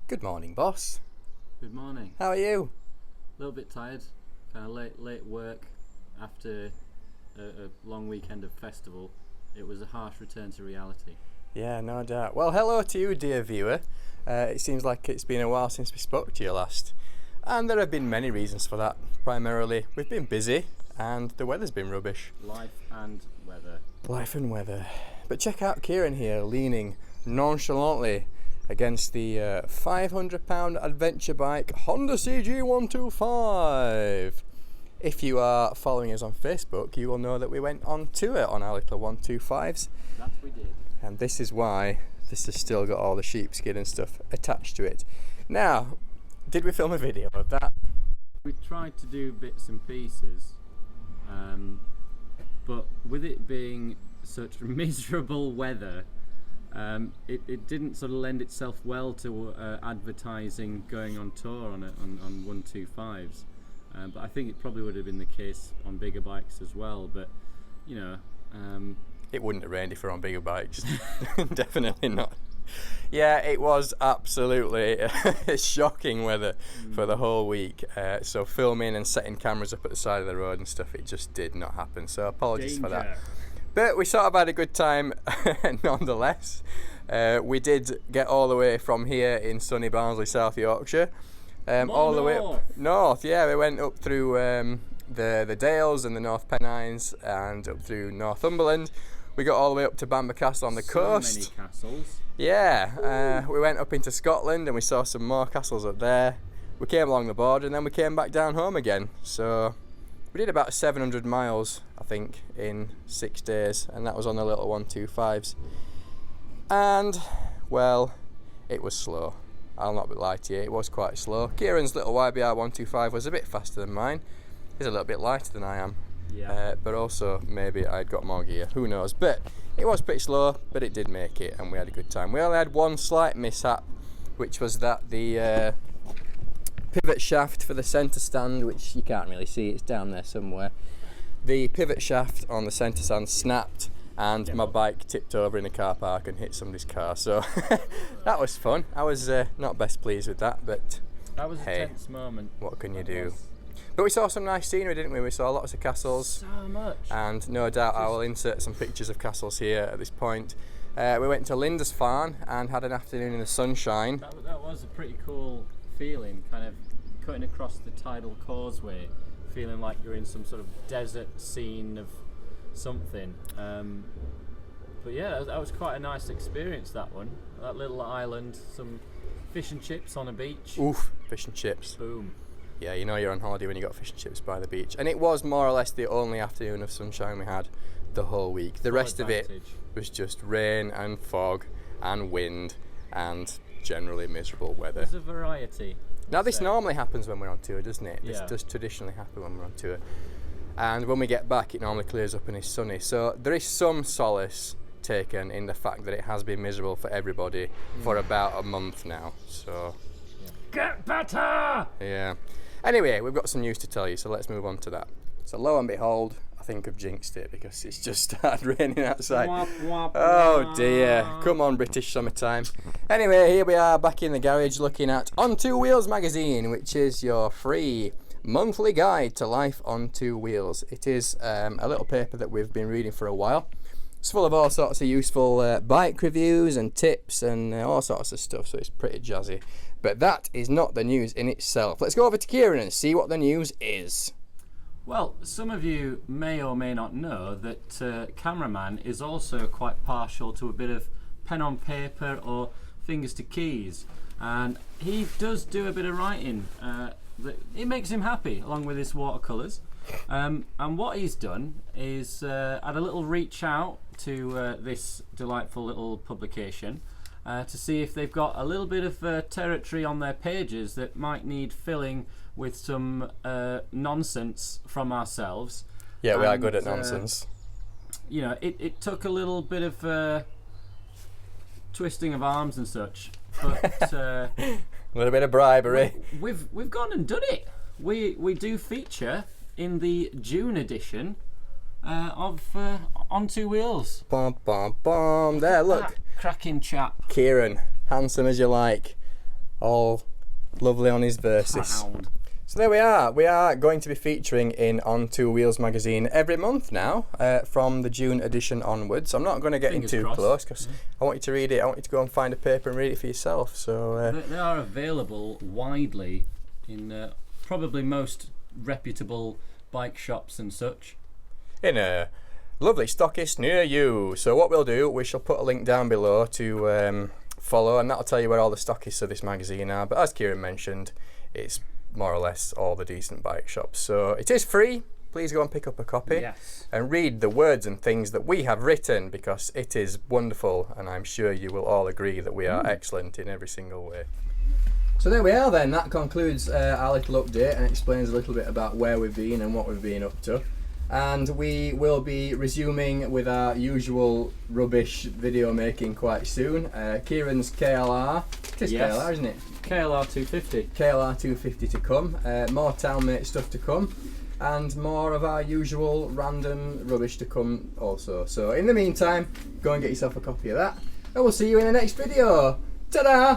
Good morning, boss. Good morning. How are you? A little bit tired, kind of late work after a long weekend of festival. It was a harsh return to reality. Yeah, no doubt. Well, hello to you, dear viewer. It seems like it's been a while since we spoke to you last. And there have been many reasons for that. Primarily, we've been busy and the weather's been rubbish. Life and weather. Life and weather. But check out Kieran here, leaning nonchalantly against the £500 adventure bike Honda CG125. If you are following us on Facebook, you will know that we went on tour on our little 125s. That we did. And this is why this has still got all the sheepskin and stuff attached to it. Now, did we film a video of that? We tried to do bits and pieces, but with it being such miserable weather, it didn't sort of lend itself well to advertising going on tour on 125s. But I think it probably would have been the case on bigger bikes as well. But you know, it wouldn't have rained if we were on bigger bikes. Definitely not. Yeah, it was absolutely shocking weather for the whole week. So filming and setting cameras up at the side of the road and stuff, it just did not happen. So apologies for that. But we sort of had a good time nonetheless. We did get all the way from here in sunny Barnsley, South Yorkshire. All the way up north. Yeah, we went up through the Dales and the North Pennines and up through Northumberland. We got all the way up to Bamber Castle on the coast. So many castles. Yeah, we went up into Scotland and we saw some more castles up there. We came along the border and then we came back down home again. So we did about 700 miles, I think, in 6 days, and that was on the little 125s. And, well, it was slow. I'll not lie to you, it was quite slow. Kieran's little YBR 125 was a bit faster than mine. He's a little bit lighter than I am. Yeah. But also maybe I'd got more gear, who knows. But it was pretty slow, but it did make it and we had a good time. We only had one slight mishap, which was that the pivot shaft for the centre stand, which you can't really see, it's down there somewhere. The pivot shaft on the centre stand snapped and my bike tipped over in a car park and hit somebody's car. So that was fun. I was not best pleased with that, but that was hey, a tense moment. What can you do? But we saw some nice scenery, didn't we? We saw lots of castles. So much. And no doubt I will insert some pictures of castles here at this point. We went to Lindisfarne and had an afternoon in the sunshine. That was a pretty cool feeling, kind of cutting across the tidal causeway, feeling like you're in some sort of desert scene of something. But yeah, that was quite a nice experience, that one. That little island, some fish and chips on a beach. Oof, fish and chips. Boom. Yeah, you know you're on holiday when you got fish and chips by the beach. And it was more or less the only afternoon of sunshine we had the whole week. The rest of it was just rain and fog and wind and generally miserable weather. There's a variety. Now this normally happens when we're on tour, doesn't it? Yeah. This does traditionally happen when we're on tour. And when we get back it normally clears up and is sunny. So there is some solace taken in the fact that it has been miserable for everybody for about a month now. So get better! Yeah. Anyway, we've got some news to tell you, so let's move on to that. So lo and behold, I think I've jinxed it because it's just started raining outside. Wop, wop, Oh dear, come on British summertime. Anyway, here we are back in the garage looking at On Two Wheels magazine, which is your free monthly guide to life on two wheels. It is a little paper that we've been reading for a while. It's full of all sorts of useful bike reviews and tips and all sorts of stuff, so it's pretty jazzy. But that is not the news in itself. Let's go over to Kieran and see what the news is. Well, some of you may or may not know that cameraman is also quite partial to a bit of pen on paper or fingers to keys, and he does do a bit of writing. It makes him happy, along with his watercolours. And what he's done is had a little reach out to this delightful little publication to see if they've got a little bit of territory on their pages that might need filling with some nonsense from ourselves. Yeah, we are good at nonsense. You know, it took a little bit of twisting of arms and such, but a little bit of bribery. We've gone and done it. We do feature in the June edition of On Two Wheels. Bum, bum, bum. There, look. Cracking chap. Kieran, handsome as you like. all lovely on his verses. Hound. So there we are. We are going to be featuring in On Two Wheels magazine every month now, from the June edition onwards. I'm not going to get in too close because I want you to read it. I want you to go and find a paper and read it for yourself. So they are available widely in probably most reputable bike shops and such. In a lovely stockist near you. So what we'll do, we shall put a link down below to follow, and that'll tell you where all the stockists of this magazine are. But as Kieran mentioned, it's more or less all the decent bike shops. So it is free. Please go and pick up a copy and read the words and things that we have written, because it is wonderful, and I'm sure you will all agree that we are excellent in every single way. So there we are then. That concludes our little update and explains a little bit about where we've been and what we've been up to. And we will be resuming with our usual rubbish video making quite soon. Kieran's KLR. It is KLR, isn't it? KLR 250. KLR 250 to come. More Townmate stuff to come. And more of our usual random rubbish to come also. So in the meantime, go and get yourself a copy of that. And we'll see you in the next video. Ta-da!